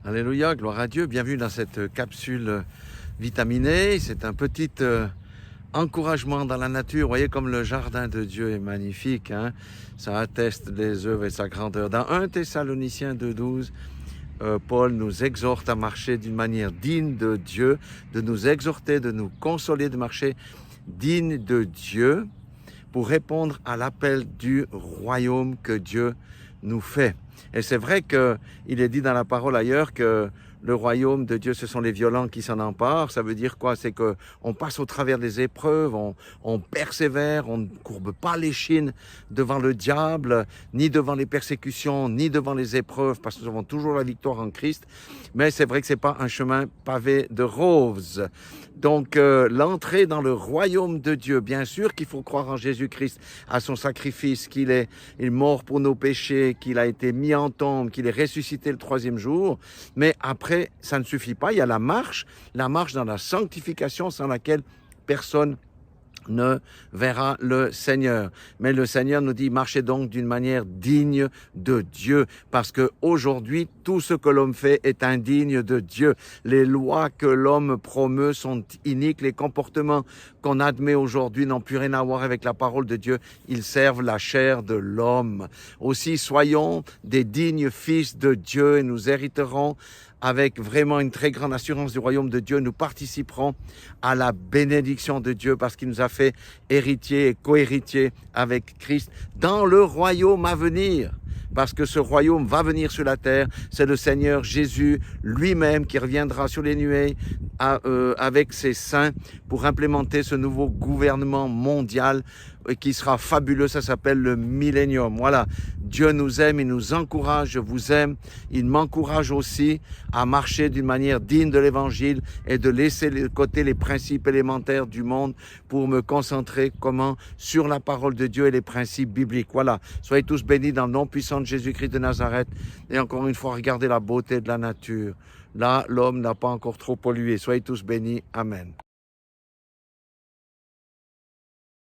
Alléluia, gloire à Dieu. Bienvenue dans cette capsule vitaminée. C'est un petit encouragement dans la nature. Vous voyez comme le jardin de Dieu est magnifique. Hein? Ça atteste des œuvres et sa grandeur. Dans 1 Thessaloniciens 2,12, Paul nous exhorte à marcher d'une manière digne de Dieu, de nous exhorter, de nous consoler, de marcher digne de Dieu pour répondre à l'appel du royaume que Dieu nous fait. Et c'est vrai qu'il est dit dans la parole ailleurs que le royaume de Dieu, ce sont les violents qui s'en emparent. Ça veut dire quoi? C'est qu'on passe au travers des épreuves, on persévère, on ne courbe pas l'échine devant le diable, ni devant les persécutions, ni devant les épreuves, parce que nous avons toujours la victoire en Christ. Mais c'est vrai que ce n'est pas un chemin pavé de roses. Donc, l'entrée dans le royaume de Dieu, bien sûr qu'il faut croire en Jésus-Christ, à son sacrifice, qu'il est mort pour nos péchés, qu'il a été mis en tombe, qu'il est ressuscité le 3e jour. Mais après, ça ne suffit pas. Il y a la marche dans la sanctification sans laquelle personne ne verra le Seigneur. Mais le Seigneur nous dit, marchez donc d'une manière digne de Dieu, parce que aujourd'hui, tout ce que l'homme fait est indigne de Dieu. Les lois que l'homme promeut sont iniques, les comportements qu'on admet aujourd'hui n'ont plus rien à voir avec la parole de Dieu, ils servent la chair de l'homme. Aussi, soyons des dignes fils de Dieu et nous hériterons avec vraiment une très grande assurance du royaume de Dieu, nous participerons à la bénédiction de Dieu parce qu'il nous a fait héritiers et co-héritiers avec Christ dans le royaume à venir. Parce que ce royaume va venir sur la terre, c'est le Seigneur Jésus lui-même qui reviendra sur les nuées avec ses saints pour implémenter ce nouveau gouvernement mondial qui sera fabuleux, ça s'appelle le millénium. Voilà, Dieu nous aime, il nous encourage, je vous aime, il m'encourage aussi à marcher d'une manière digne de l'évangile et de laisser de côté les principes élémentaires du monde pour me concentrer sur la parole de Dieu et les principes bibliques. Voilà, soyez tous bénis dans le nom puissant de Jésus-Christ de Nazareth. Et encore une fois, regardez la beauté de la nature. Là, l'homme n'a pas encore trop pollué. Soyez tous bénis. Amen.